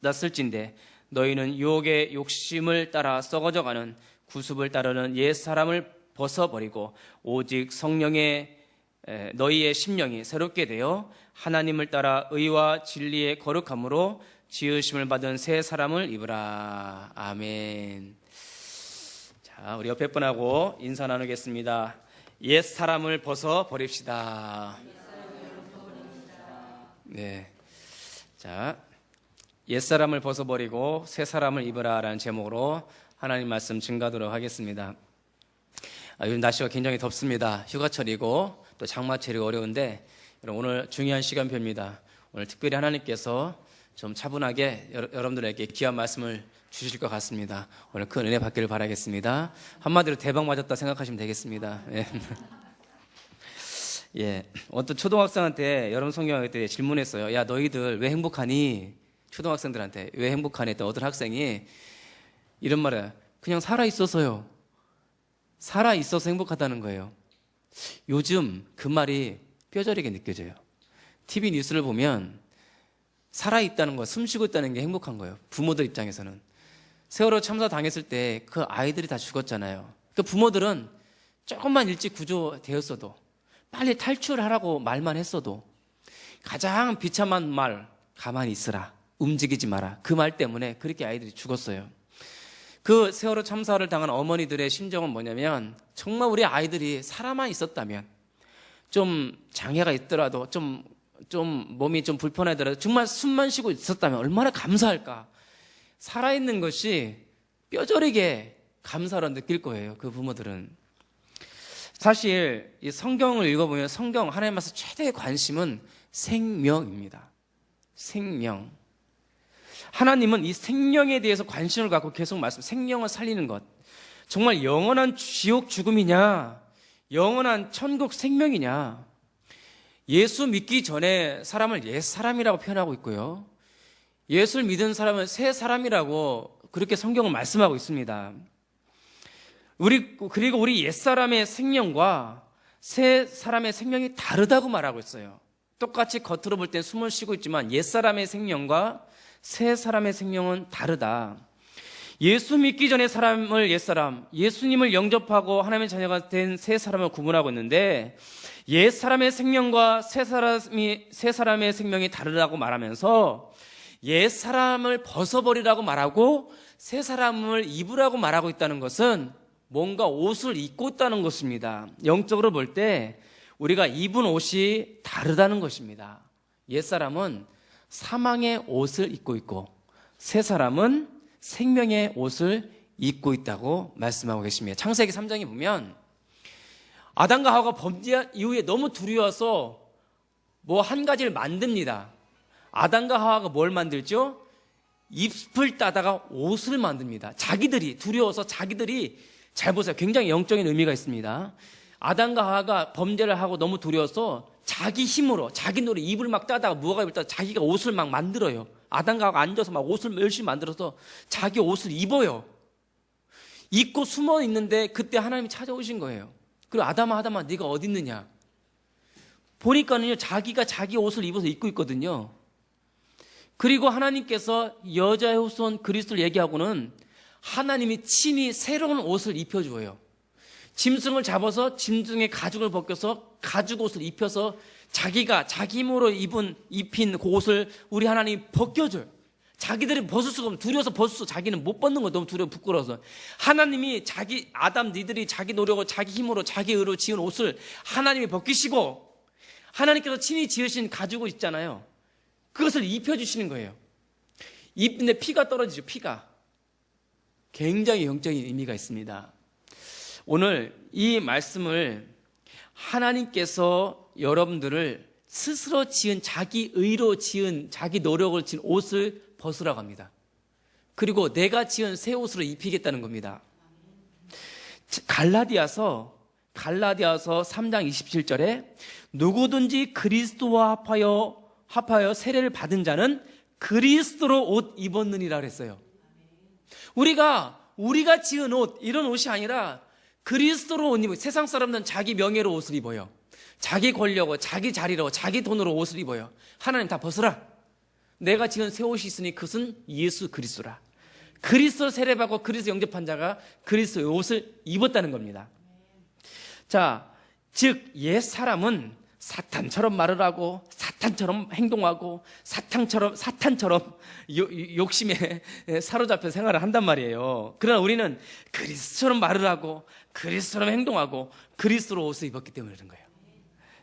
받았을진데 너희는 유혹의 욕심을 따라 썩어져가는 구습을 따르는 옛 사람을 벗어버리고 오직 성령의 너희의 심령이 새롭게 되어 하나님을 따라 의와 진리의 거룩함으로 지으심을 받은 새 사람을 입으라. 아멘. 자, 우리 옆에 분하고 인사 나누겠습니다. 옛 사람을 벗어버립시다. 네. 자, 옛 사람을 벗어버리고 새 사람을 입으라 라는 제목으로 하나님 말씀 증가하도록 하겠습니다. 요즘 날씨가 굉장히 덥습니다. 휴가철이고 또 장마철이 어려운데 오늘 중요한 시간표입니다. 오늘 특별히 하나님께서 좀 차분하게 여러분들에게 귀한 말씀을 주실 것 같습니다. 오늘 큰 은혜 받기를 바라겠습니다. 한마디로 대박 맞았다 생각하시면 되겠습니다. 예. 예. 어떤 초등학생한테 여러분 성경학교 때 질문했어요. 야, 너희들 왜 행복하니? 초등학생들한테 왜 행복하니? 했더니 어떤 학생이 이런 말을 그냥 살아있어서요. 살아있어서 행복하다는 거예요. 요즘 그 말이 뼈저리게 느껴져요. TV 뉴스를 보면 살아있다는 거, 숨쉬고 있다는 게 행복한 거예요. 부모들 입장에서는. 세월호 참사 당했을 때 그 아이들이 다 죽었잖아요. 그 부모들은 조금만 일찍 구조되었어도 빨리 탈출하라고 말만 했어도 가장 비참한 말, 가만히 있으라, 움직이지 마라, 그 말 때문에 그렇게 아이들이 죽었어요. 그 세월호 참사를 당한 어머니들의 심정은 뭐냐면 정말 우리 아이들이 살아만 있었다면, 좀 장애가 있더라도 좀 몸이 좀 불편하더라도 정말 숨만 쉬고 있었다면 얼마나 감사할까. 살아있는 것이 뼈저리게 감사로 느낄 거예요. 그 부모들은. 사실 이 성경을 읽어보면 성경 하나님 말씀 최대의 관심은 생명입니다. 생명. 하나님은 이 생명에 대해서 관심을 갖고 계속 생명을 살리는 것. 정말 영원한 지옥 죽음이냐, 영원한 천국 생명이냐. 예수 믿기 전에 사람을 옛 사람이라고 표현하고 있고요, 예수를 믿은 사람은 새 사람이라고 그렇게 성경을 말씀하고 있습니다. 그리고 우리 옛 사람의 생명과 새 사람의 생명이 다르다고 말하고 있어요. 똑같이 겉으로 볼 땐 숨을 쉬고 있지만 옛 사람의 생명과 새 사람의 생명은 다르다. 예수 믿기 전의 사람을 옛 사람, 예수님을 영접하고 하나님의 자녀가 된 새 사람을 구분하고 있는데, 옛 사람의 생명과 새 사람의 생명이 다르다고 말하면서 옛 사람을 벗어버리라고 말하고 새 사람을 입으라고 말하고 있다는 것은 뭔가 옷을 입고 있다는 것입니다. 영적으로 볼 때 우리가 입은 옷이 다르다는 것입니다. 옛 사람은 사망의 옷을 입고 있고 새 사람은 생명의 옷을 입고 있다고 말씀하고 계십니다. 창세기 3장에 보면 아담과 하와가 범죄한 이후에 너무 두려워서 뭐 한 가지를 만듭니다. 아담과 하와가 뭘 만들죠? 잎을 따다가 옷을 만듭니다. 자기들이 두려워서, 자기들이, 잘 보세요, 굉장히 영적인 의미가 있습니다. 아담과 하와가 범죄를 하고 너무 두려워서 자기 힘으로, 자기 노래 잎을 막 따다가 무화과 잎을 따다가 자기가 옷을 막 만들어요. 아담과 하와가 앉아서 막 옷을 열심히 만들어서 자기 옷을 입어요. 입고 숨어 있는데 그때 하나님이 찾아오신 거예요. 그리고 아담아 네가 어디 있느냐 보니까는요, 자기가 자기 옷을 입어서 입고 있거든요. 그리고 하나님께서 여자의 후손 그리스도를 얘기하고는 하나님이 친히 새로운 옷을 입혀주어요. 짐승을 잡아서 짐승의 가죽을 벗겨서 가죽 옷을 입혀서 자기가 자기 힘으로 입힌 그 옷을 우리 하나님이 벗겨줘요. 자기들이 벗을 수가 없어. 두려워서 벗을 수, 자기는 못 벗는 거 너무 두려워 부끄러워서. 하나님이 니들이 자기 노력으로, 자기 힘으로, 자기 의로 지은 옷을 하나님이 벗기시고, 하나님께서 친히 지으신 가죽을 있잖아요, 그것을 입혀주시는 거예요. 입는데 피가 떨어지죠. 피가. 굉장히 영적인 의미가 있습니다. 오늘 이 말씀을 하나님께서 여러분들을 스스로 지은, 자기 의로 지은, 자기 노력을 지은 옷을 벗으라고 합니다. 그리고 내가 지은 새 옷으로 입히겠다는 겁니다. 갈라디아서 3장 27절에 누구든지 그리스도와 합하여 세례를 받은 자는 그리스도로 옷 입었느니라 그랬어요. 우리가 지은 옷, 이런 옷이 아니라 그리스도로 옷 입어요. 세상 사람들은 자기 명예로 옷을 입어요. 자기 권력으로, 자기 자리로, 자기 돈으로 옷을 입어요. 하나님 다 벗으라. 내가 지은 새 옷이 있으니 그것은 예수 그리스도라. 그리스도 세례받고 그리스도 영접한 자가 그리스도의 옷을 입었다는 겁니다. 자, 즉 옛사람은 사탄처럼 말을 하고 사탄처럼 행동하고 사탄처럼 욕심에 사로잡혀 생활을 한단 말이에요. 그러나 우리는 그리스도처럼 말을 하고 그리스도처럼 행동하고 그리스도로 옷을 입었기 때문에 그런 거예요.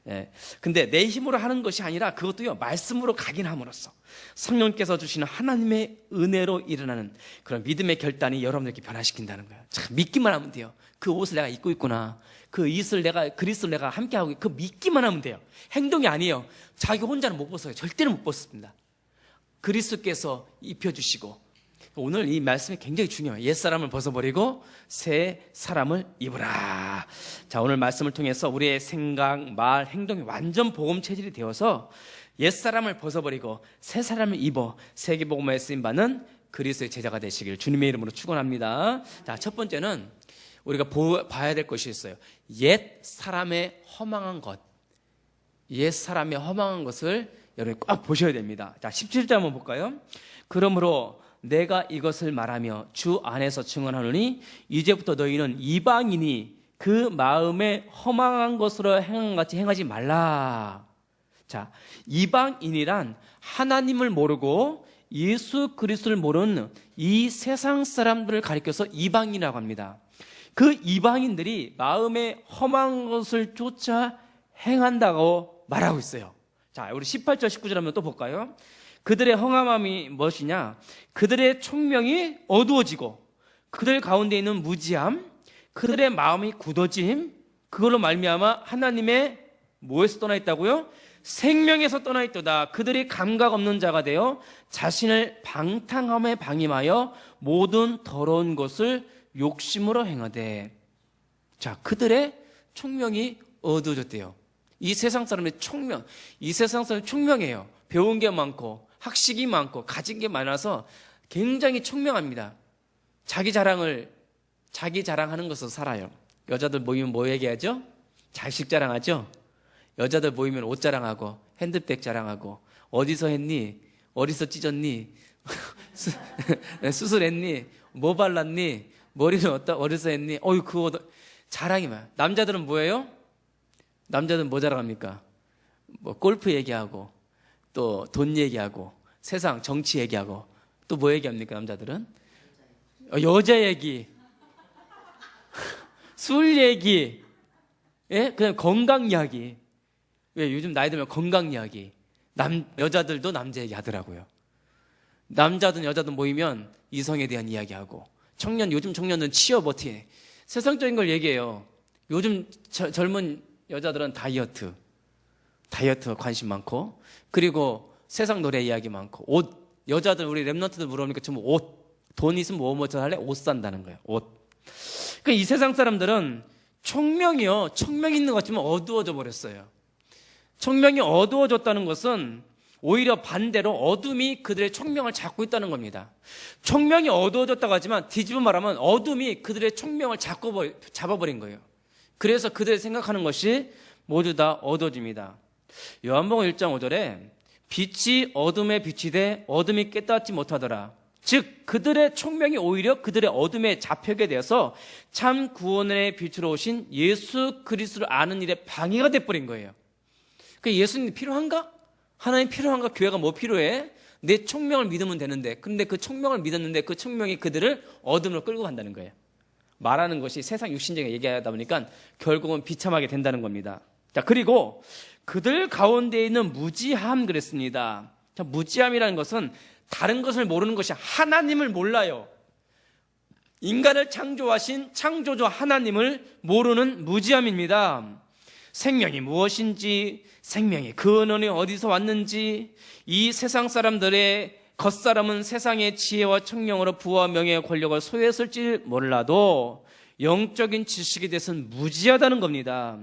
예. 근데 내 힘으로 하는 것이 아니라 그것도요, 말씀으로 각인함으로써 성령께서 주시는 하나님의 은혜로 일어나는 그런 믿음의 결단이 여러분들께 변화시킨다는 거예요. 참 믿기만 하면 돼요. 그 옷을 내가 입고 있구나, 그 옷을 그리스도를 내가 함께하고, 그 믿기만 하면 돼요. 행동이 아니에요. 자기 혼자는 못 벗어요. 절대로 못 벗습니다. 그리스도께서 입혀주시고, 오늘 이 말씀이 굉장히 중요해요. 옛사람을 벗어버리고 새 사람을 입으라. 자, 오늘 말씀을 통해서 우리의 생각, 말, 행동이 완전 복음 체질이 되어서 옛사람을 벗어버리고 새 사람을 입어 세계복음화에 쓰임받는 그리스도의 제자가 되시길 주님의 이름으로 축원합니다. 자, 첫 번째는 우리가 봐야 될 것이 있어요. 옛 사람의 허망한 것, 옛 사람의 허망한 것을 여러분이 꼭 보셔야 됩니다. 자, 17절 한번 볼까요? 그러므로 내가 이것을 말하며 주 안에서 증언하노니 이제부터 너희는 이방인이 그 마음에 허망한 것으로 행한 같이 행하지 말라. 자, 이방인이란 하나님을 모르고 예수 그리스도를 모르는 이 세상 사람들을 가리켜서 이방인이라고 합니다. 그 이방인들이 마음에 험한 것을 쫓아 행한다고 말하고 있어요. 자, 우리 18절 19절 한번 또 볼까요? 그들의 험함이 무엇이냐? 그들의 총명이 어두워지고 그들 가운데 있는 무지함, 그들의 마음이 굳어짐, 그걸로 말미암아 하나님의 뭐에서 떠나 있다고요? 생명에서 떠나 있도다. 그들이 감각 없는 자가 되어 자신을 방탕함에 방임하여 모든 더러운 것을 욕심으로 행하되. 자, 그들의 총명이 어두워졌대요. 이 세상 사람의 총명, 이 세상 사람이 총명해요. 배운 게 많고 학식이 많고 가진 게 많아서 굉장히 총명합니다. 자기 자랑하는 것으로 살아요. 여자들 모이면 뭐 얘기하죠? 자식 자랑하죠? 여자들 모이면 옷 자랑하고 핸드백 자랑하고 어디서 했니? 어디서 찢었니? 수술했니? 뭐 발랐니? 머리는 어디서 했니? 그거 자랑이 많아요. 남자들은 뭐예요? 남자들은 뭐 자랑합니까? 뭐 골프 얘기하고 또 돈 얘기하고 세상 정치 얘기하고 또 뭐 얘기합니까? 남자들은 여자 얘기, 술 얘기, 예? 그냥 건강 이야기. 왜 요즘 나이 들면 건강 이야기. 여자들도 남자 얘기 하더라고요. 남자든 여자든 모이면 이성에 대한 이야기하고, 요즘 청년은 취업어티, 세상적인 걸 얘기해요. 요즘 젊은 여자들은 다이어트 관심 많고, 그리고 세상 노래 이야기 많고, 옷, 여자들 우리 랩런트들 물어보니까 전부 돈 있으면 뭐 할래? 옷 산다는 거예요. 옷. 그러니까 이 세상 사람들은 총명 있는 것 같지만 어두워져 버렸어요. 총명이 어두워졌다는 것은 오히려 반대로 어둠이 그들의 총명을 잡고 있다는 겁니다. 총명이 어두워졌다고 하지만 뒤집어 말하면 어둠이 그들의 총명을 잡아버린 거예요. 그래서 그들이 생각하는 것이 모두 다 어두워집니다. 요한복음 1장 5절에 빛이 어둠에 비치되 어둠이 깨닫지 못하더라. 즉 그들의 총명이 오히려 그들의 어둠에 잡히게 되어서 참 구원의 빛으로 오신 예수 그리스도를 아는 일에 방해가 돼버린 거예요. 그러니까 예수님이 필요한가? 하나님 필요한가? 교회가 뭐 필요해? 내 총명을 믿으면 되는데, 근데 그 총명을 믿었는데 그 총명이 그들을 어둠으로 끌고 간다는 거예요. 말하는 것이 세상 육신적인 얘기하다 보니까 결국은 비참하게 된다는 겁니다. 자, 그리고 그들 가운데 있는 무지함 그랬습니다. 자, 무지함이라는 것은 다른 것을 모르는 것이 하나님을 몰라요. 인간을 창조하신 창조주 하나님을 모르는 무지함입니다. 생명이 무엇인지, 생명의 근원이 어디서 왔는지, 이 세상 사람들의 겉사람은 세상의 지혜와 청명으로 부와 명예와 권력을 소유했을지 몰라도 영적인 지식에 대해서는 무지하다는 겁니다.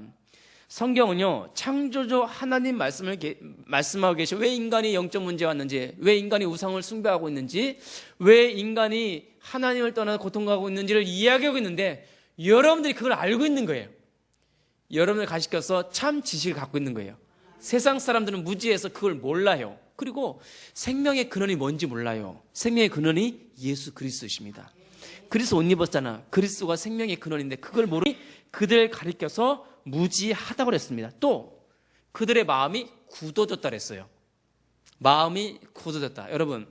성경은요, 창조주 하나님 말씀하고 계셔. 왜 인간이 영적 문제가 왔는지, 왜 인간이 우상을 숭배하고 있는지, 왜 인간이 하나님을 떠나 고통하고 있는지를 이야기하고 있는데 여러분들이 그걸 알고 있는 거예요. 여러분을 가시켜서 참 지식을 갖고 있는 거예요. 세상 사람들은 무지해서 그걸 몰라요. 그리고 생명의 근원이 뭔지 몰라요. 생명의 근원이 예수 그리스도이십니다. 그리스도 옷 입었잖아. 그리스도가 생명의 근원인데 그걸 모르니 그들 가리켜서 무지하다고 그랬습니다. 또 그들의 마음이 굳어졌다 그랬어요. 마음이 굳어졌다. 여러분,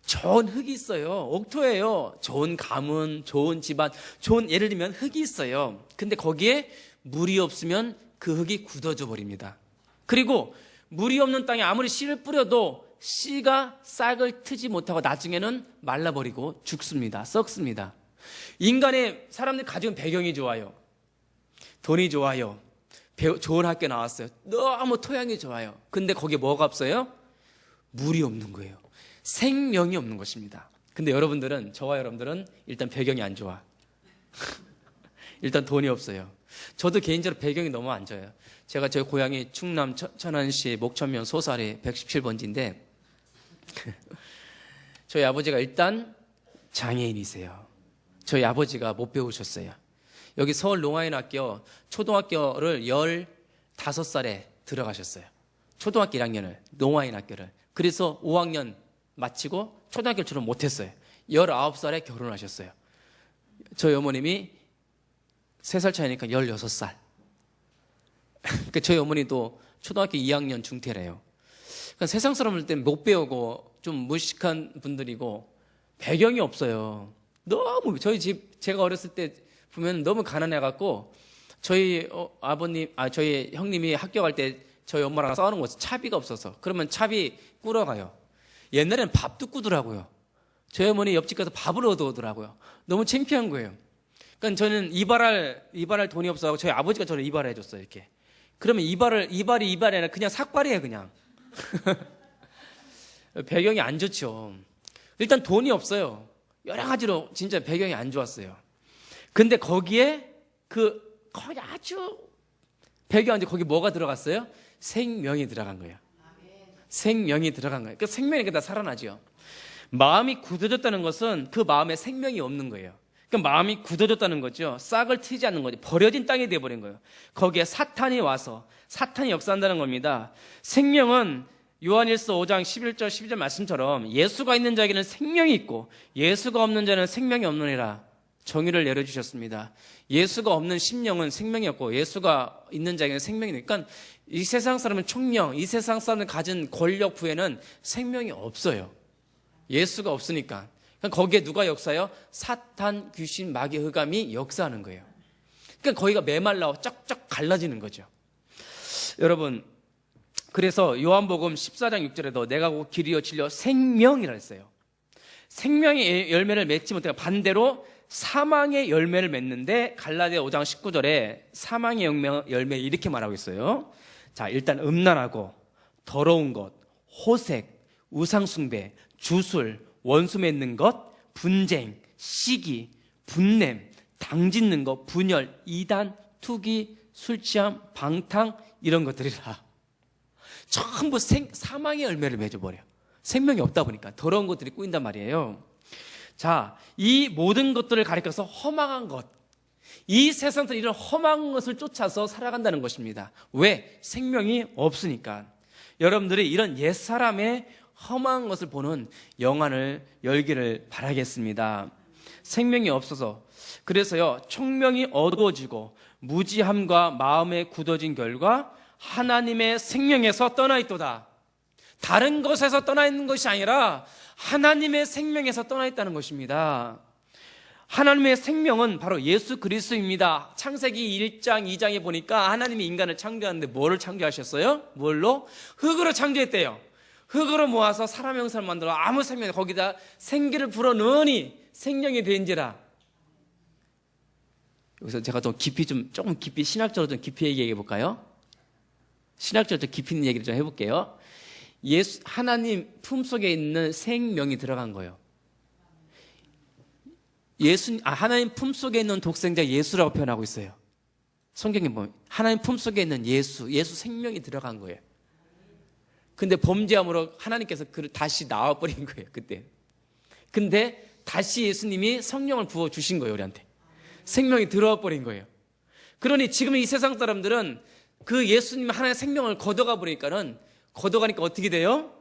좋은 흙이 있어요. 옥토예요. 좋은 가문, 좋은 집안, 좋은, 예를 들면 흙이 있어요. 근데 거기에 물이 없으면 그 흙이 굳어져 버립니다. 그리고 물이 없는 땅에 아무리 씨를 뿌려도 씨가 싹을 트지 못하고 나중에는 말라버리고 죽습니다. 썩습니다. 인간의 사람들이 가지고 배경이 좋아요. 돈이 좋아요. 좋은 학교 나왔어요. 너무 토양이 좋아요. 근데 거기에 뭐가 없어요? 물이 없는 거예요. 생명이 없는 것입니다. 근데 여러분들은, 저와 여러분들은 일단 배경이 안 좋아. 일단 돈이 없어요. 저도 개인적으로 배경이 너무 안 좋아요. 제가 저희 고향이 충남 천안시 목천면 소사리 117번지인데 저희 아버지가 일단 장애인이세요. 저희 아버지가 못 배우셨어요. 여기 서울 농아인학교 초등학교를 15살에 들어가셨어요. 초등학교 1학년을, 농아인학교를. 그래서 5학년 마치고 초등학교를 졸업 못했어요. 19살에 결혼하셨어요. 저희 어머님이 3살 차이니까 16살. 그러니까 저희 어머니도 초등학교 2학년 중퇴래요. 그러니까 세상 사람들 때는 못 배우고 좀 무식한 분들이고 배경이 없어요. 너무 저희 집 제가 어렸을 때 보면 너무 가난해갖고 저희 저희 형님이 학교 갈 때 저희 엄마랑 싸우는 거죠. 차비가 없어서. 그러면 차비 꾸러 가요. 옛날에는 밥도 꾸더라고요. 저희 어머니 옆집 가서 밥을 얻어오더라고요. 너무 창피한 거예요. 그러니까 저는 이발할 돈이 없어서 저희 아버지가 저를 이발해 줬어요. 이렇게. 그러면 이발이 아니라 그냥 삭발이에요, 그냥. 배경이 안 좋죠. 일단 돈이 없어요. 여러 가지로 진짜 배경이 안 좋았어요. 근데 거기에 거기 아주 배경 안에 거기 뭐가 들어갔어요? 생명이 들어간 거예요. 생명이 들어간 거예요. 그 생명이 다 살아나죠. 마음이 굳어졌다는 것은 그 마음에 생명이 없는 거예요. 그 마음이 굳어졌다는 거죠. 싹을 트지 않는 거죠. 버려진 땅이 되어버린 거예요. 거기에 사탄이 와서 사탄이 역사한다는 겁니다. 생명은 요한일서 5장 11절 12절 말씀처럼 예수가 있는 자에게는 생명이 있고 예수가 없는 자는 생명이 없느니라 정의를 내려주셨습니다. 예수가 없는 심령은 생명이 없고 예수가 있는 자에게는 생명이 있으니까 이 세상 사람은 총명, 이 세상 사람을 가진 권력 부에는 생명이 없어요. 예수가 없으니까. 거기에 누가 역사해요? 사탄, 귀신, 마귀, 흑암이 역사하는 거예요. 그러니까 거기가 메말라고 쫙쫙 갈라지는 거죠. 여러분, 그래서 요한복음 14장 6절에도 내가 곧 길이요 진리요 생명이라 했어요. 생명의 열매를 맺지 못해 반대로 사망의 열매를 맺는데 갈라디아 5장 19절에 사망의 열매 이렇게 말하고 있어요. 자, 일단 음란하고 더러운 것, 호색, 우상숭배, 주술, 원수 맺는 것, 분쟁, 시기, 분냄, 당짓는 것, 분열, 이단, 투기, 술취함, 방탕 이런 것들이라 전부 사망의 열매를 맺어버려요. 생명이 없다 보니까 더러운 것들이 꼬인단 말이에요. 자, 이 모든 것들을 가리켜서 허망한 것, 이 세상에서 이런 험한 것을 쫓아서 살아간다는 것입니다. 왜? 생명이 없으니까. 여러분들이 이런 옛사람의 험한 것을 보는 영안을 열기를 바라겠습니다. 생명이 없어서. 그래서요, 총명이 어두워지고 무지함과 마음에 굳어진 결과 하나님의 생명에서 떠나 있도다. 다른 것에서 떠나 있는 것이 아니라 하나님의 생명에서 떠나 있다는 것입니다. 하나님의 생명은 바로 예수 그리스도입니다. 창세기 1장, 2장에 보니까 하나님이 인간을 창조하는데 뭐를 창조하셨어요? 뭘로? 흙으로 창조했대요. 흙으로 모아서 사람 형상을 만들어 아무 생명 거기다 생기를 불어넣으니 생명이 된지라. 여기서 제가 좀 조금 깊이 신학적으로 좀 깊이 얘기해 볼까요? 신학적으로 좀 깊이 있는 얘기를 좀 해볼게요. 하나님 품속에 있는 생명이 들어간 거예요. 하나님 품속에 있는 독생자 예수라고 표현하고 있어요. 성경에 보면 하나님 품속에 있는 예수 생명이 들어간 거예요. 근데 범죄함으로 하나님께서 그를 다시 나와버린 거예요, 그때. 근데 다시 예수님이 성령을 부어주신 거예요, 우리한테. 생명이 들어와 버린 거예요. 그러니 지금 이 세상 사람들은 그 예수님 하나의 생명을 걷어가 버리니까는 걷어가니까 어떻게 돼요?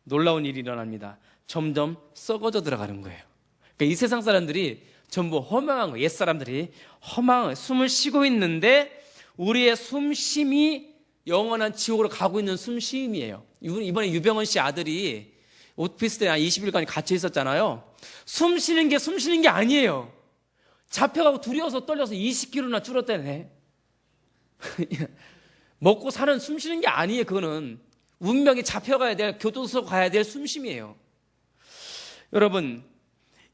놀라운 일이 일어납니다. 점점 썩어져 들어가는 거예요. 그러니까 이 세상 사람들이 전부 허망한 거예요. 옛사람들이 허망한, 숨을 쉬고 있는데 우리의 숨쉼이 영원한 지옥으로 가고 있는 숨쉼이에요. 이번에 유병헌 씨 아들이 오피스텔에 한 20일간 갇혀 있었잖아요. 숨 쉬는 게 아니에요. 잡혀가고 두려워서 떨려서 20kg나 줄었다네. 먹고 사는 숨 쉬는 게 아니에요. 그거는 운명이 잡혀가야 될, 교도소 가야 될 숨쉼이에요. 여러분,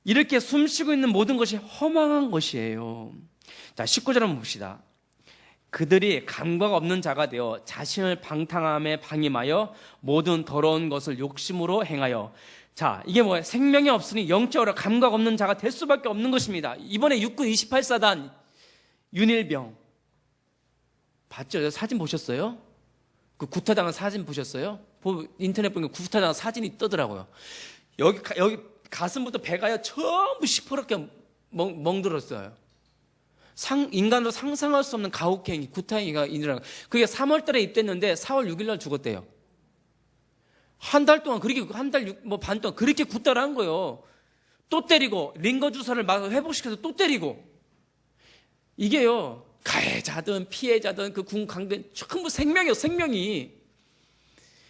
이렇게 숨 쉬고 있는 모든 것이 허망한 것이에요. 자, 19절 한번 봅시다. 그들이 감각 없는 자가 되어 자신을 방탕함에 방임하여 모든 더러운 것을 욕심으로 행하여. 자, 이게 뭐예요? 생명이 없으니 영적으로 감각 없는 자가 될 수밖에 없는 것입니다. 이번에 육군 28사단 윤일병 봤죠? 사진 보셨어요? 그 구타당한 사진 보셨어요? 인터넷 보니까 구타당한 사진이 뜨더라고요. 여기 가슴부터 배가요 전부 시퍼렇게 멍들었어요. 인간도 상상할 수 없는 가혹행위, 구타행위가 일어나고, 그게 3월달에 입됐는데 4월 6일날 죽었대요. 한 달 동안 그렇게 반 동안 그렇게 구타를 한 거예요. 또 때리고 링거 주사를 맞아 회복시켜서 또 때리고. 이게요, 가해자든 피해자든 그 군 강대 전부 생명이요, 생명이.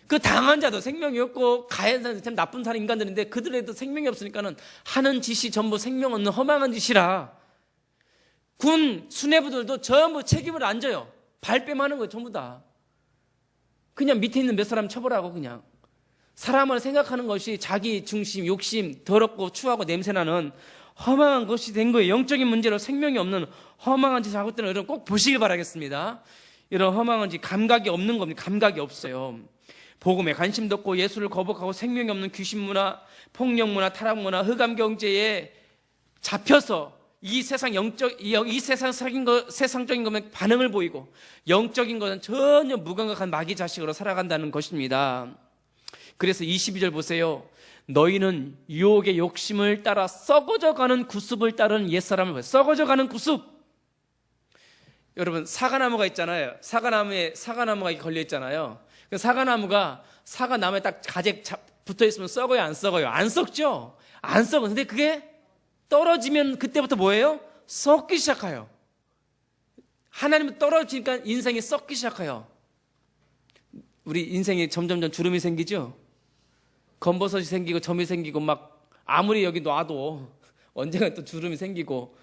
그 당한 자도 생명이었고 가해자는 참 나쁜 사람 인간들인데 그들에도 생명이 없으니까는 하는 짓이 전부 생명 없는 허망한 짓이라 군 수뇌부들도 전부 책임을 안 져요. 발뺌하는 거예요, 전부 다. 그냥 밑에 있는 몇 사람 처벌하고 그냥. 사람을 생각하는 것이 자기 중심, 욕심, 더럽고 추하고 냄새나는 허망한 것이 된 거예요. 영적인 문제로 생명이 없는 허망한 짓을 하고 있다는 여러분 꼭 보시길 바라겠습니다. 이런 허망한 짓, 감각이 없는 겁니다. 감각이 없어요. 복음에 관심도 없고 예수를 거부하고 생명이 없는 귀신 문화, 폭력 문화, 타락 문화, 흑암 경제에 잡혀서 이 세상 이 세상적인 것만 반응을 보이고 영적인 것은 전혀 무감각한 마귀 자식으로 살아간다는 것입니다. 그래서 22절 보세요. 너희는 유혹의 욕심을 따라 썩어져가는 구습을 따르는 옛사람을 봐요. 썩어져가는 구습. 여러분, 사과나무가 있잖아요. 사과나무가 걸려 있잖아요. 사과나무가 사과나무에 딱 가재 붙어 있으면 썩어요, 안 썩어요? 안 썩죠? 안 썩어. 근데 그게 떨어지면 그때부터 뭐예요? 썩기 시작해요. 하나님은 떨어지니까 인생이 썩기 시작해요. 우리 인생에 점점점 주름이 생기죠? 검버섯이 생기고 점이 생기고 막 아무리 여기 놔도 언젠가 또 주름이 생기고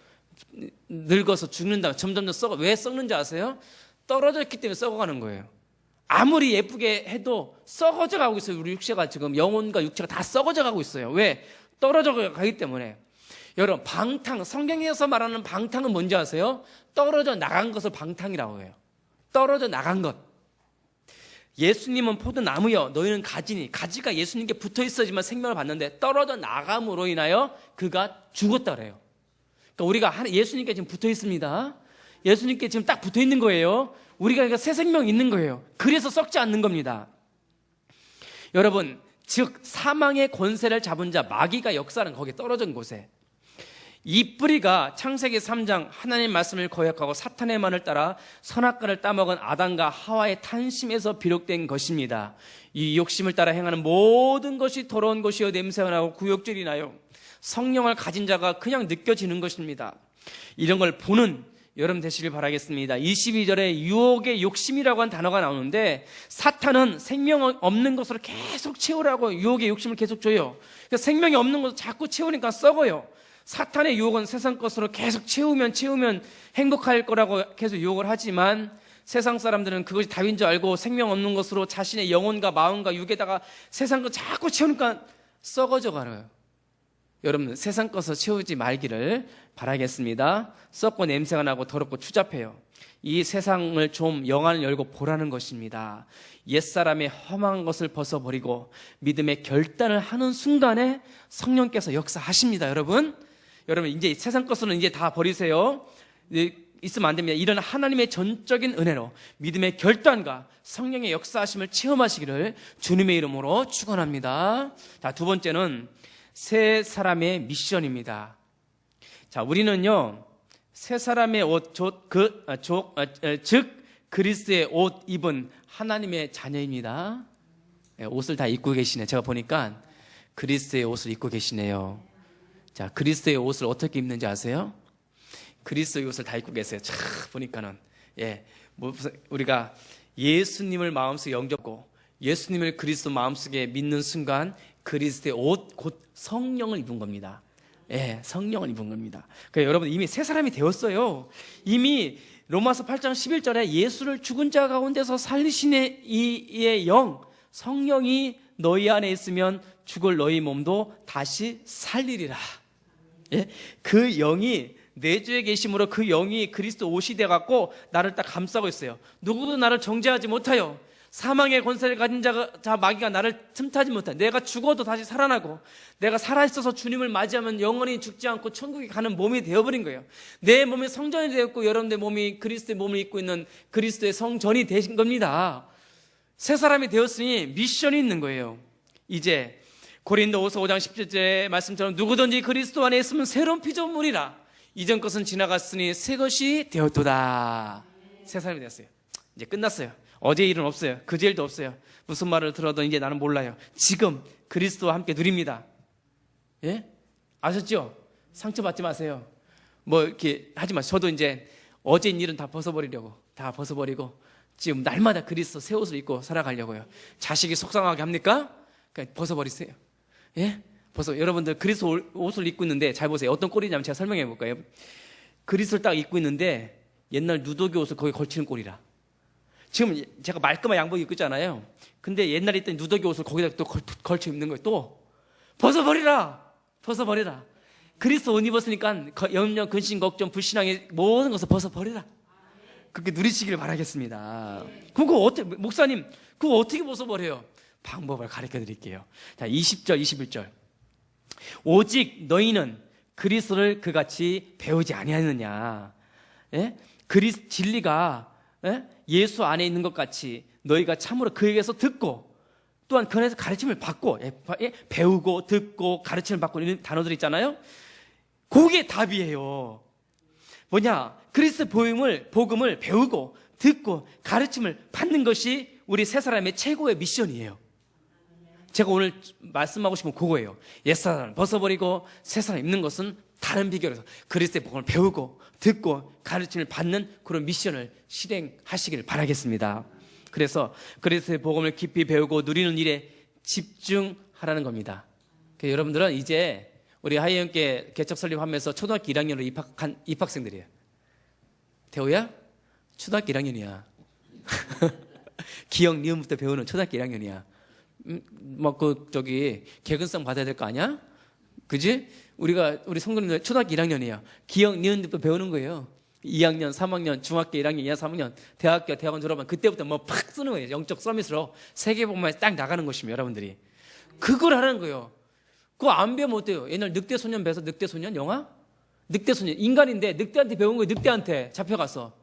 늙어서 죽는다. 점점점 썩어. 왜 썩는지 아세요? 떨어져 있기 때문에 썩어가는 거예요. 아무리 예쁘게 해도 썩어져 가고 있어요. 우리 육체가 지금 영혼과 육체가 다 썩어져 가고 있어요. 왜? 떨어져 가기 때문에. 여러분, 방탕, 성경에서 말하는 방탕은 뭔지 아세요? 떨어져 나간 것을 방탕이라고 해요. 떨어져 나간 것. 예수님은 포도나무여 너희는 가지니, 가지가 예수님께 붙어 있어야지만 생명을 받는데 떨어져 나감으로 인하여 그가 죽었다 그래요. 그러니까 우리가 예수님께 지금 붙어 있습니다. 예수님께 지금 딱 붙어 있는 거예요. 우리가 새 생명이 있는 거예요. 그래서 썩지 않는 겁니다. 여러분, 즉 사망의 권세를 잡은 자 마귀가 역사는 거기에 떨어진 곳에, 이 뿌리가 창세기 3장 하나님의 말씀을 거역하고 사탄의 말을 따라 선악과를 따먹은 아담과 하와의 탄심에서 비롯된 것입니다. 이 욕심을 따라 행하는 모든 것이 더러운 것이요 냄새가 나고 구역질이 나요. 성령을 가진 자가 그냥 느껴지는 것입니다. 이런 걸 보는 여러분 되시길 바라겠습니다. 22절에 유혹의 욕심이라고 한 단어가 나오는데 사탄은 생명 없는 것으로 계속 채우라고 유혹의 욕심을 계속 줘요. 그러니까 생명이 없는 것을 자꾸 채우니까 썩어요. 사탄의 유혹은 세상 것으로 계속 채우면 행복할 거라고 계속 유혹을 하지만 세상 사람들은 그것이 답인 줄 알고 생명 없는 것으로 자신의 영혼과 마음과 육에다가 세상 것 자꾸 채우니까 썩어져 가요. 여러분, 세상 것을 채우지 말기를 바라겠습니다. 썩고 냄새가 나고 더럽고 추잡해요. 이 세상을 좀 영안을 열고 보라는 것입니다. 옛사람의 험한 것을 벗어버리고 믿음의 결단을 하는 순간에 성령께서 역사하십니다. 여러분 이제 세상 것은 이제 다 버리세요. 있으면 안 됩니다. 이런 하나님의 전적인 은혜로 믿음의 결단과 성령의 역사하심을 체험하시기를 주님의 이름으로 축원합니다. 자, 두 번째는 새 사람의 미션입니다. 자, 우리는요 새 사람의 즉 그리스도의 옷 입은 하나님의 자녀입니다. 옷을 다 입고 계시네. 제가 보니까 그리스도의 옷을 입고 계시네요. 자, 그리스도의 옷을 어떻게 입는지 아세요? 그리스도의 옷을 다 입고 계세요. 참 보니까는 우리가 예수님을 마음속에 영접고 예수님을 그리스도 마음속에 믿는 순간 그리스도의 옷, 곧 성령을 입은 겁니다. 성령을 입은 겁니다. 그러니까 여러분 이미 새 사람이 되었어요. 이미 로마서 8장 11절에 예수를 죽은 자 가운데서 살리신 이의 영, 성령이 너희 안에 있으면 죽을 너희 몸도 다시 살리리라. 그 영이 내 주에 계심으로 그 영이 그리스도 옷이 돼갖고 나를 딱 감싸고 있어요. 누구도 나를 정죄하지 못하여 사망의 권세를 가진 자 마귀가 나를 틈타지 못해. 내가 죽어도 다시 살아나고 내가 살아있어서 주님을 맞이하면 영원히 죽지 않고 천국에 가는 몸이 되어버린 거예요. 내 몸이 성전이 되었고 여러분의 몸이 그리스도의 몸을 입고 있는 그리스도의 성전이 되신 겁니다. 새 사람이 되었으니 미션이 있는 거예요. 이제 고린도후서 5장 17절의 말씀처럼 누구든지 그리스도 안에 있으면 새로운 피조물이라. 이전 것은 지나갔으니 새 것이 되었도다. 새 사람이 되었어요. 이제 끝났어요. 어제 일은 없어요. 그제 일도 없어요. 무슨 말을 들어도 이제 나는 몰라요. 지금 그리스도와 함께 누립니다. 아셨죠? 상처받지 마세요. 이렇게 하지 마세요. 저도 이제 어제 일은 다 벗어버리려고, 다 벗어버리고 지금 날마다 그리스도 새 옷을 입고 살아가려고요. 자식이 속상하게 합니까? 그러니까 벗어버리세요. 여러분들 그리스도 옷을 입고 있는데 잘 보세요. 어떤 꼴이냐면 제가 설명해 볼까요? 그리스도를 딱 입고 있는데 옛날 누더기 옷을 거기 걸치는 꼴이라. 지금 제가 말끔한 양복 입고 있잖아요. 근데 옛날에 있던 누더기 옷을 거기다 또 걸쳐 입는 거예요. 또 벗어버리라. 그리스도 옷 입었으니까 염려, 근심, 걱정, 불신앙의 모든 것을 벗어버리라. 그렇게 누리시길 바라겠습니다. 목사님 그거 어떻게 벗어버려요? 방법을 가르쳐 드릴게요. 자, 20절 21절. 오직 너희는 그리스도를 그같이 배우지 아니하느냐. 진리가 예수 안에 있는 것 같이 너희가 참으로 그에게서 듣고 또한 그에서 가르침을 받고 배우고 듣고 가르침을 받고 이런 단어들 있잖아요. 그게 답이에요. 뭐냐? 그리스도 복음을 배우고 듣고 가르침을 받는 것이 우리 새 사람의 최고의 미션이에요. 제가 오늘 말씀하고 싶은 그거예요. 옛사람을 벗어버리고 새 사람 입는 것은 다른 비결에서 그리스도의 복음을 배우고 듣고 가르침을 받는 그런 미션을 실행하시길 바라겠습니다. 그래서 그리스도의 복음을 깊이 배우고 누리는 일에 집중하라는 겁니다. 여러분들은 이제 우리 하이영께 개척 설립하면서 초등학교 1학년으로 입학한 입학생들이에요. 태호야? 초등학교 1학년이야. 기억, 니은부터 배우는 초등학교 1학년이야. 개근성 받아야 될 거 아니야? 그지? 우리 성도님들 초등학교 1학년이에요. 기억, 니은부터 배우는 거예요. 2학년, 3학년, 중학교 1학년, 2학년, 3학년, 대학원 졸업하면 그때부터 팍 쓰는 거예요. 영적 서밋으로 세계복음화에 딱 나가는 것입니다. 여러분들이 그걸 하는 거예요. 그거 안 배우면 어때요? 옛날 늑대소년 배워서 늑대소년 영화? 늑대소년 인간인데 늑대한테 배운 거예요. 늑대한테 잡혀가서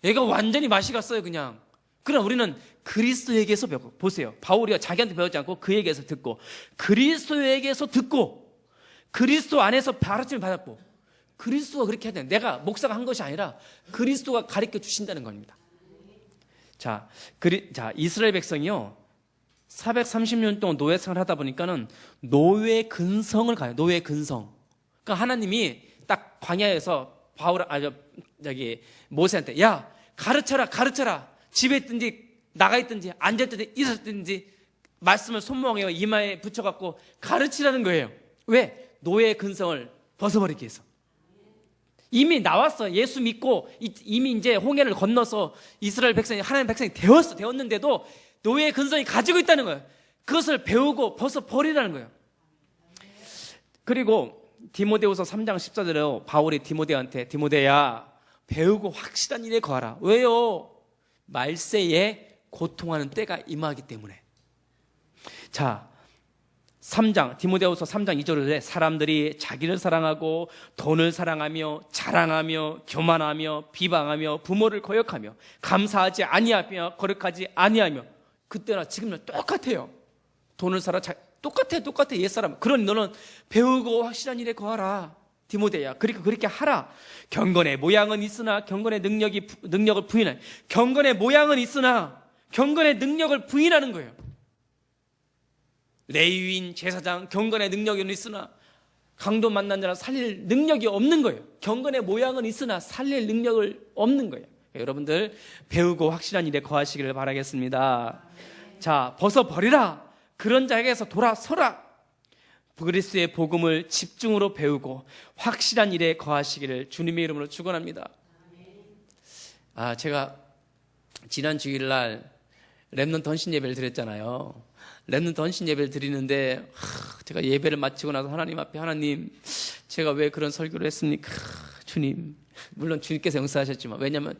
얘가 완전히 맛이 갔어요. 그냥. 그러나 우리는 그리스도에게서 배우고, 보세요. 바울이가 자기한테 배우지 않고 그에게서 듣고 그리스도에게서 듣고 그리스도 안에서 가르침을 받았고, 그리스도가 그렇게 해야 돼요. 내가 목사가 한 것이 아니라 그리스도가 가르쳐 주신다는 겁니다. 자, 이스라엘 백성이요 430년 동안 노예 생활을 하다 보니까는 노예 근성을 가요. 노예 근성. 그러니까 하나님이 딱 광야에서 모세한테 야 가르쳐라. 집에 있든지 나가 있든지 앉아 있든지 있었든지 말씀을 손목에 이마에 붙여갖고 가르치라는 거예요. 왜? 노예 근성을 벗어버리기 위해서. 이미 나왔어. 예수 믿고 이미 이제 홍해를 건너서 이스라엘 백성이 하나님 백성이 되었는데도 노예의 근성이 가지고 있다는 거예요. 그것을 배우고 벗어버리라는 거예요. 그리고 디모데후서 3장 14절에 바울이 디모데야 배우고 확실한 일에 거하라. 왜요? 말세에 고통하는 때가 임하기 때문에. 자, 디모데후서 3장 2절에 사람들이 자기를 사랑하고 돈을 사랑하며 자랑하며 교만하며 비방하며 부모를 거역하며 감사하지 아니하며 거룩하지 아니하며. 그때나 지금이나 똑같아요. 돈을 똑같아 옛사람. 그러니 너는 배우고 확실한 일에 거하라. 디모데야 그렇게 하라. 경건의 모양은 있으나 경건의 능력을 부인하는. 경건의 모양은 있으나 경건의 능력을 부인하는 거예요. 레위인, 제사장, 경건의 능력은 있으나 강도 만난 자는 살릴 능력이 없는 거예요. 경건의 모양은 있으나 살릴 능력을 없는 거예요. 여러분들 배우고 확실한 일에 거하시기를 바라겠습니다. 자, 벗어버리라. 그런 자에게서 돌아서라. 그리스도의 복음을 집중으로 배우고 확실한 일에 거하시기를 주님의 이름으로 축원합니다. 제가 지난 주일날 렘넌트 헌신 예배를 드렸잖아요. 렘넌트 헌신 예배를 드리는데 제가 예배를 마치고 나서 하나님 앞에, 하나님, 제가 왜 그런 설교를 했습니까? 주님, 물론 주님께서 용서하셨지만, 왜냐면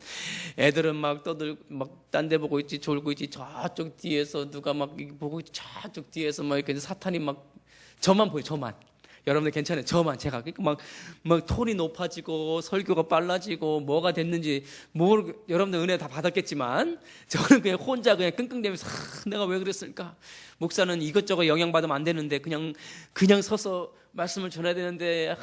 애들은 막 막 딴 데 보고 있지, 졸고 있지, 저쪽 뒤에서 누가 막 보고 있지, 저쪽 뒤에서 막 이렇게 사탄이 막 저만 보여, 저만. 여러분들 괜찮아요? 저만. 제가 막 톤이 높아지고 설교가 빨라지고 뭐가 됐는지 여러분들 은혜 다 받았겠지만 저는 그냥 혼자 그냥 끙끙대면서 내가 왜 그랬을까? 목사는 이것저것 영향받으면 안 되는데 그냥 서서 말씀을 전해야 되는데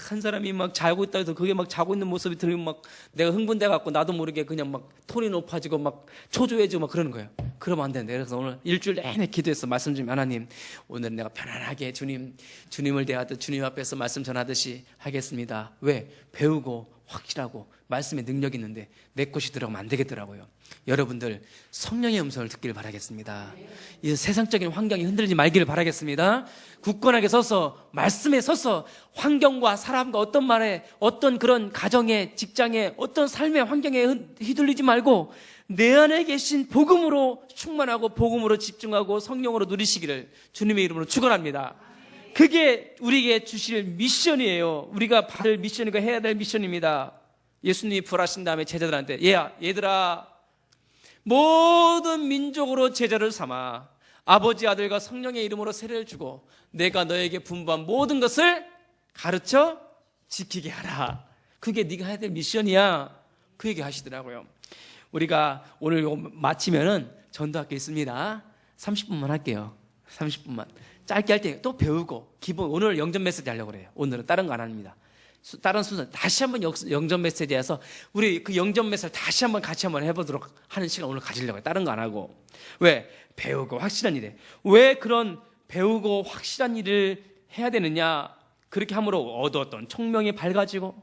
한 사람이 막 자고 있다 해서 그게 막 자고 있는 모습이 들리면 막 내가 흥분돼 갖고 나도 모르게 그냥 막 톤이 높아지고 막 초조해지고 막 그러는 거예요. 그러면 안 되는데, 그래서 오늘 일주일 내내 기도해서 말씀 좀, 하나님, 오늘은 내가 편안하게 주님을 대하듯 주님 앞에서 말씀 전하듯이 하겠습니다. 왜? 배우고 확실하고 말씀에 능력이 있는데 내 것이 들어가면 안 되겠더라고요. 여러분들 성령의 음성을 듣기를 바라겠습니다. 이 세상적인 환경이 흔들리지 말기를 바라겠습니다. 굳건하게 서서 말씀에 서서 환경과 사람과 어떤 말에, 어떤 그런 가정에, 직장에, 어떤 삶의 환경에 휘둘리지 말고 내 안에 계신 복음으로 충만하고 복음으로 집중하고 성령으로 누리시기를 주님의 이름으로 축원합니다. 그게 우리에게 주실 미션이에요. 우리가 받을 미션이고 해야 될 미션입니다. 예수님이 부활하신 다음에 제자들한테, 얘들아, 모든 민족으로 제자를 삼아 아버지, 아들과 성령의 이름으로 세례를 주고 내가 너에게 분부한 모든 것을 가르쳐 지키게 하라. 그게 네가 해야 될 미션이야. 그 얘기 하시더라고요. 우리가 오늘 이거 마치면은 전도학교 있습니다. 30분만 할게요. 30분만. 짧게 할 때 또 배우고, 기본, 오늘 영전 메시지 하려고 그래요. 오늘은 다른 거 안 합니다. 다른 순서 다시 한번 영전 메시지에서 우리 그 영전 메시지를 다시 한번 같이 한번 해보도록 하는 시간 오늘 가지려고 해요. 다른 거 안 하고. 왜? 배우고 확실한 일에. 왜 그런 배우고 확실한 일을 해야 되느냐? 그렇게 함으로 얻었던 총명이 밝아지고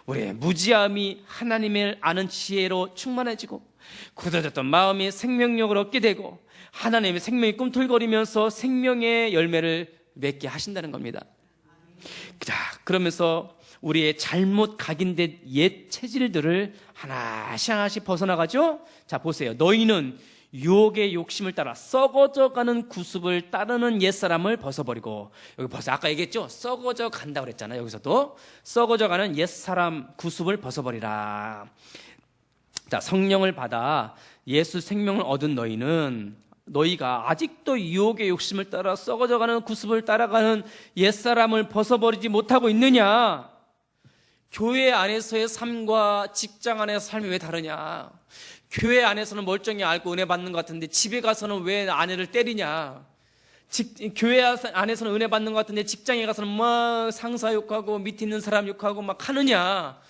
우리의 무지함이 하나님을 아는 지혜로 충만해지고 굳어졌던 마음이 생명력을 얻게 되고 하나님의 생명이 꿈틀거리면서 생명의 열매를 맺게 하신다는 겁니다. 자, 그러면서 우리의 잘못 각인된 옛 체질들을 하나씩 벗어나가죠. 자, 보세요. 너희는 유혹의 욕심을 따라 썩어져가는 구습을 따르는 옛사람을 벗어버리고, 여기 벌써 아까 얘기했죠. 썩어져 간다고 그랬잖아요. 여기서도 썩어져가는 옛사람 구습을 벗어버리라. 자, 성령을 받아 예수 생명을 얻은 너희가 아직도 유혹의 욕심을 따라 썩어져가는 구습을 따라가는 옛사람을 벗어버리지 못하고 있느냐? 교회 안에서의 삶과 직장 안에서 삶이 왜 다르냐? 교회 안에서는 멀쩡히 알고 은혜 받는 것 같은데 집에 가서는 왜 아내를 때리냐? 교회 안에서는 은혜 받는 것 같은데 직장에 가서는 막 상사 욕하고 밑에 있는 사람 욕하고 막 하느냐?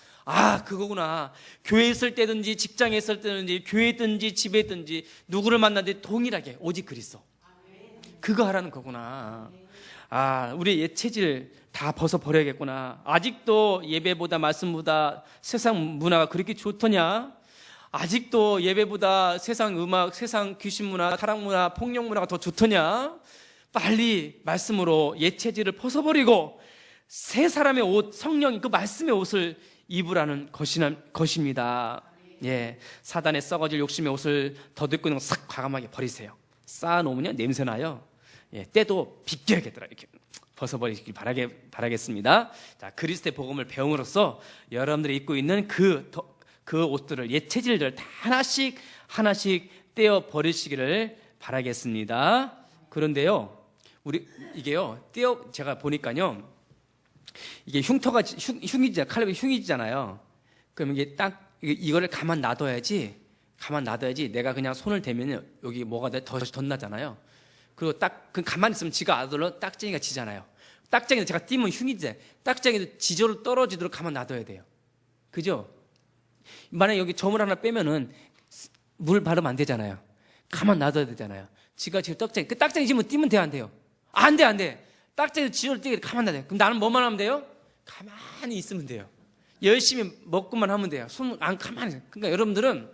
그거구나. 교회에 있을 때든지 직장에 있을 때든지 교회에 있든지 집에 있든지 누구를 만나든지 동일하게 오직 그리스도. 그거 하라는 거구나. 우리의 옛 체질 다 벗어버려야겠구나. 아직도 예배보다 말씀보다 세상 문화가 그렇게 좋더냐? 아직도 예배보다 세상 음악, 세상 귀신 문화, 타락 문화, 폭력 문화가 더 좋더냐? 빨리 말씀으로 옛 체질을 벗어버리고 새 사람의 옷, 성령이 그 말씀의 옷을 입으라는 것입니다. 예, 사단의 썩어질 욕심의 옷을 덧입고 있는 거 싹 과감하게 버리세요. 쌓아놓으면 냄새나요. 예, 때도 비껴야겠더라. 이렇게 벗어버리길 바라겠습니다. 자, 그리스도의 복음을 배움으로써 여러분들이 입고 있는 그 옷들을, 옛 체질들 다 하나씩 떼어 버리시기를 바라겠습니다. 그런데요, 제가 보니까요, 이게 칼날이 흉이잖아요. 그럼 이게 이거를 가만 놔둬야지 내가 그냥 손을 대면 여기 뭐가 더 덧나잖아요. 그리고 가만히 있으면 지가 아들로 딱쟁이가 지잖아요. 딱쟁이도 제가 띄면 흉이지. 딱쟁이도 지저로 떨어지도록 가만 놔둬야 돼요. 그죠? 만약에 여기 점을 하나 빼면은 물 바르면 안 되잖아요. 가만 놔둬야 되잖아요. 지가 지금 딱쟁이, 그 딱쟁이 지면 띄면 돼요, 안 돼요? 안 돼, 안 돼. 딱지를 지을 때 가만히 놔야 돼. 그럼 나는 뭐만 하면 돼요? 가만히 있으면 돼요. 열심히 먹고만 하면 돼요. 손 안 가만히 있어요. 그러니까 여러분들은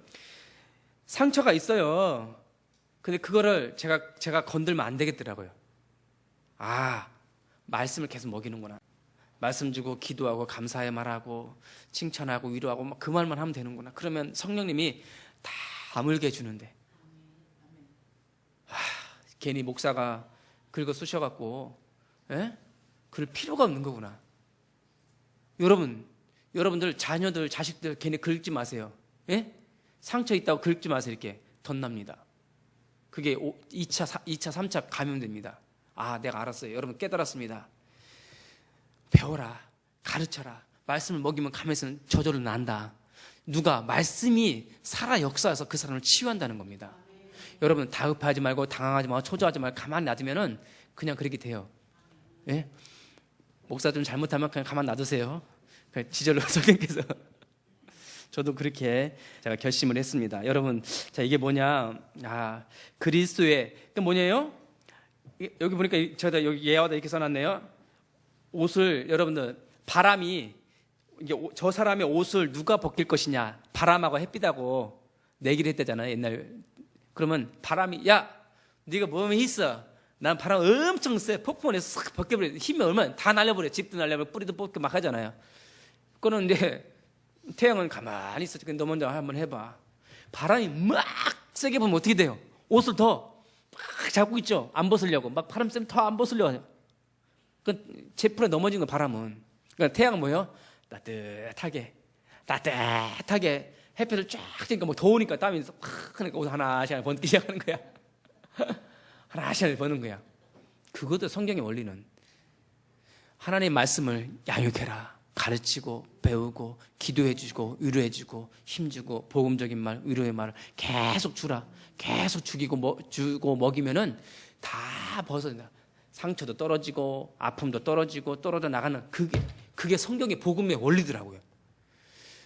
상처가 있어요. 근데 그거를 제가 건들면 안 되겠더라고요. 아, 말씀을 계속 먹이는구나. 말씀 주고 기도하고 감사의 말하고 칭찬하고 위로하고 막 그 말만 하면 되는구나. 그러면 성령님이 다 아물게 해주는데, 괜히 목사가 긁어 쑤셔갖고 그럴 필요가 없는 거구나. 여러분들 자녀들 자식들 괜히 긁지 마세요. 상처 있다고 긁지 마세요. 이렇게 덧납니다. 그게 2차 3차 감염됩니다. 아, 내가 알았어요. 여러분 깨달았습니다. 배워라, 가르쳐라. 말씀을 먹이면 가면서 저절로 난다. 누가? 말씀이 살아 역사해서 그 사람을 치유한다는 겁니다. 여러분 다급하지 말고 당황하지 말고 초조하지 말고 가만히 놔두면은 그냥 그렇게 돼요. 목사 좀 잘못하면 그냥 가만 놔두세요. 지절로 성령께서 저도 그렇게 제가 결심을 했습니다. 여러분, 자, 이게 뭐냐? 그리스도의 그 뭐냐요? 여기 보니까 제가 여기 예화다 이렇게 써놨네요. 옷을 여러분들 바람이 이게 저 사람의 옷을 누가 벗길 것이냐? 바람하고 햇빛하고 내기를 했대잖아요. 옛날. 그러면 바람이 야, 네가 뭐면 있어? 난 바람 엄청 세. 폭풍을 해서 싹 벗겨버려. 힘이 얼마나 다 날려버려. 집도 날려버려. 뿌리도 뽑고 막 하잖아요. 그거는 이제 태양은 가만히 있어. 너 먼저 한번 해봐. 바람이 막 세게 불면 어떻게 돼요? 옷을 더 막 잡고 있죠. 안 벗으려고. 막 바람 쐬면 더 안 벗으려고 해요. 그 제풀에 넘어진 거 바람은. 그러니까 태양은 뭐예요? 따뜻하게 햇볕을 쫙 쬐니까 뭐 더우니까 땀이 팍 그러니까 옷 하나씩 벗기 시작하는 거야. 하나씩 버는 거야. 그것도 성경의 원리는 하나님의 말씀을 양육해라. 가르치고 배우고 기도해주고 위로해주고 힘주고 복음적인 말 위로의 말을 계속 주라. 계속 주고 먹이면은 다 벗어진다. 상처도 떨어지고 아픔도 떨어지고 떨어져 나가는 그게 성경의 복음의 원리더라고요.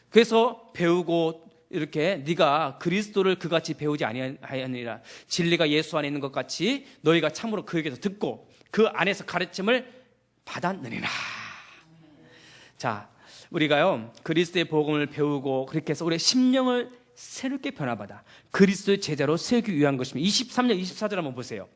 그래서 배우고 이렇게 네가 그리스도를 그같이 배우지 아니하니라. 진리가 예수 안에 있는 것 같이 너희가 참으로 그에게서 듣고 그 안에서 가르침을 받았느니라. 자, 우리가요 그리스도의 복음을 배우고 그렇게 해서 우리의 심령을 새롭게 변화받아 그리스도의 제자로 세우기 위한 것입니다. 23절 24절 한번 보세요.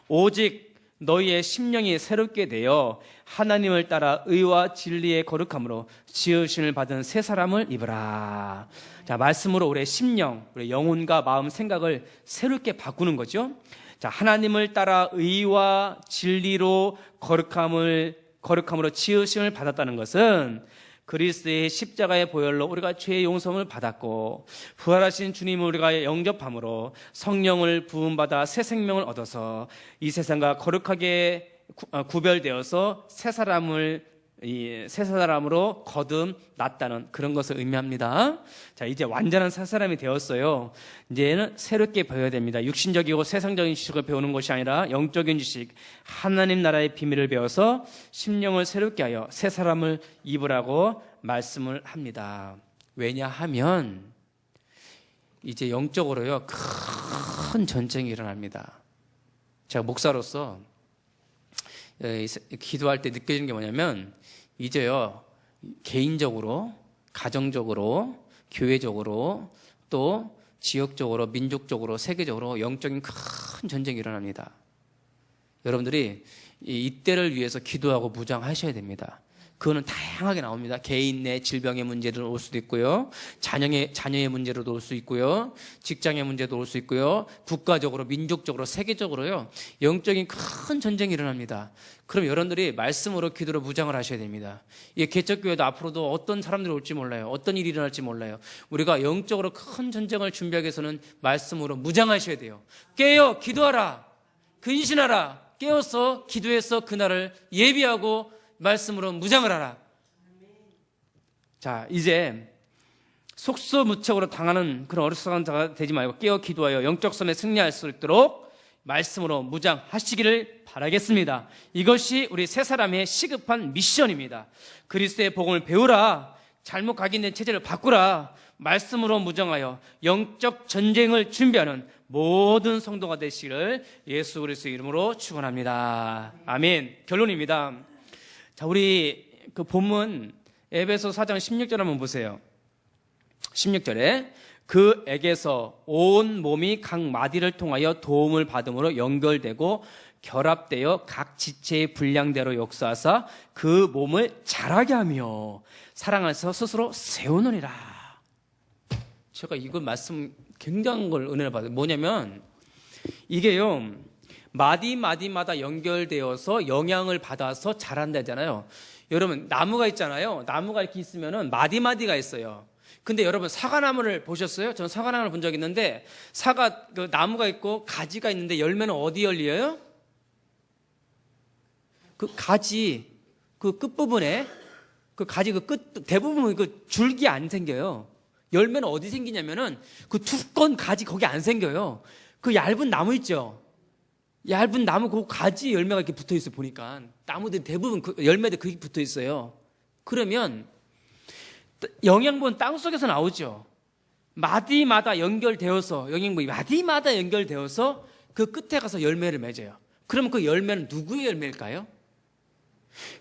오직 너희의 심령이 새롭게 되어 하나님을 따라 의와 진리의 거룩함으로 지으심을 받은 새 사람을 입으라. 자, 말씀으로 우리의 심령, 우리의 영혼과 마음, 생각을 새롭게 바꾸는 거죠. 자, 하나님을 따라 의와 진리로 거룩함으로 지으심을 받았다는 것은 그리스도의 십자가의 보혈로 우리가 죄의 용서를 받았고 부활하신 주님을 우리가 영접함으로 성령을 부음받아 새 생명을 얻어서 이 세상과 거룩하게 구별되어서 새 사람으로 거듭났다는 그런 것을 의미합니다. 자, 이제 완전한 새 사람이 되었어요. 이제는 새롭게 배워야 됩니다. 육신적이고 세상적인 지식을 배우는 것이 아니라 영적인 지식, 하나님 나라의 비밀을 배워서 심령을 새롭게 하여 새 사람을 입으라고 말씀을 합니다. 왜냐하면 이제 영적으로요 큰 전쟁이 일어납니다. 제가 목사로서 기도할 때 느껴지는 게 뭐냐면 이제요 개인적으로, 가정적으로, 교회적으로 또 지역적으로, 민족적으로, 세계적으로 영적인 큰 전쟁이 일어납니다. 여러분들이 이때를 위해서 기도하고 무장하셔야 됩니다. 그거는 다양하게 나옵니다. 개인 내 질병의 문제도 올 수도 있고요. 자녀의 문제로도 올 수 있고요. 직장의 문제도 올 수 있고요. 국가적으로, 민족적으로, 세계적으로요. 영적인 큰 전쟁이 일어납니다. 그럼 여러분들이 말씀으로 기도로 무장을 하셔야 됩니다. 이 개척교회도 앞으로도 어떤 사람들이 올지 몰라요. 어떤 일이 일어날지 몰라요. 우리가 영적으로 큰 전쟁을 준비하기 위해서는 말씀으로 무장하셔야 돼요. 깨어 기도하라. 근신하라. 깨어서 기도해서 그날을 예비하고 말씀으로 무장을 하라. 자, 이제 속수무책으로 당하는 그런 어리석은 자가 되지 말고 깨어 기도하여 영적 섬에 승리할 수 있도록 말씀으로 무장하시기를 바라겠습니다. 이것이 우리 세 사람의 시급한 미션입니다. 그리스도의 복음을 배우라. 잘못 각인된 체제를 바꾸라. 말씀으로 무정하여 영적 전쟁을 준비하는 모든 성도가 되시기를 예수 그리스도의 이름으로 축원합니다. 아멘. 결론입니다. 자, 우리 그 본문 에베소 4장 16절 한번 보세요. 16절에 그에게서 온 몸이 각 마디를 통하여 도움을 받음으로 연결되고 결합되어 각 지체의 분량대로 역사하사 그 몸을 자라게 하며 사랑 안에서 스스로 세우느니라. 제가 이거 말씀 굉장한 걸 은혜를 받아요. 뭐냐면 이게요, 마디마다 연결되어서 영향을 받아서 자란다잖아요. 여러분, 나무가 있잖아요. 나무가 이렇게 있으면은 마디가 있어요. 근데 여러분, 사과나무를 보셨어요? 저는 사과나무를 본 적이 있는데, 사과 그 나무가 있고 가지가 있는데 열매는 어디 열려요? 그 가지 그 끝부분에, 그 가지 그 끝 대부분 그 줄기 안 생겨요. 열매는 어디 생기냐면은 그 두꺼운 가지 거기 안 생겨요. 그 얇은 나무 있죠. 얇은 나무 그 가지 열매가 이렇게 붙어 있어요. 보니까 나무들 대부분 그 열매들 그게 붙어 있어요. 그러면 영양분 땅 속에서 나오죠. 마디마다 연결되어서, 영양분이 마디마다 연결되어서 그 끝에 가서 열매를 맺어요. 그러면 그 열매는 누구의 열매일까요?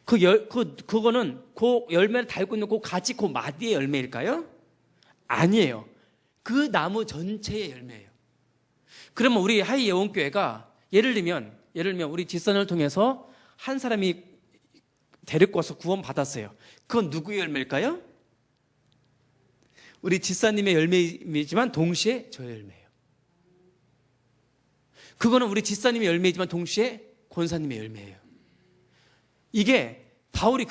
그거는 그 열매를 달고 있는 그 가지 그 마디의 열매일까요? 아니에요. 그 나무 전체의 열매예요. 그러면 우리 하이 예원교회가 예를 들면 우리 뒷선을 통해서 한 사람이 데리고 와서 구원 받았어요. 그건 누구의 열매일까요? 우리 집사님의 열매이지만 동시에 저의 열매예요. 그거는 우리 집사님의 열매이지만 동시에 권사님의 열매예요. 이게 바울이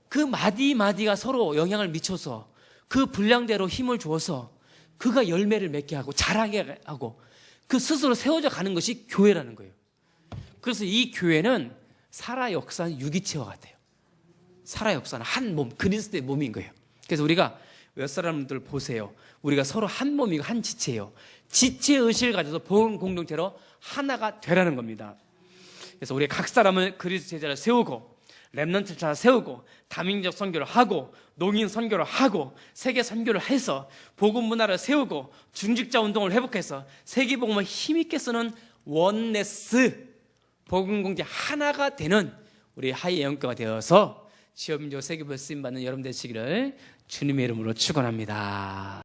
그 마디가 서로 영향을 미쳐서 그 분량대로 힘을 주어서 그가 열매를 맺게 하고 자라게 하고 그 스스로 세워져 가는 것이 교회라는 거예요. 그래서 이 교회는 살아 역사는 유기체와 같아요. 살아 역사는 한 몸, 그리스도의 몸인 거예요. 그래서 우리가 몇 사람들 보세요. 우리가 서로 한 몸이고 한 지체예요. 지체 의식을 가져서 복음 공동체로 하나가 되라는 겁니다. 그래서 우리 각 사람을 그리스도 제자를 세우고 렘넌트를 찾아 세우고 다민족 선교를 하고 농인 선교를 하고 세계 선교를 해서 복음 문화를 세우고 중직자 운동을 회복해서 세계 복음을 힘있게 쓰는 원네스 복음 공동체 하나가 되는 우리 하이 예언교가 되어서 시험적 세계별 쓰임 받는 여러분 되시기를 주님의 이름으로 축원합니다.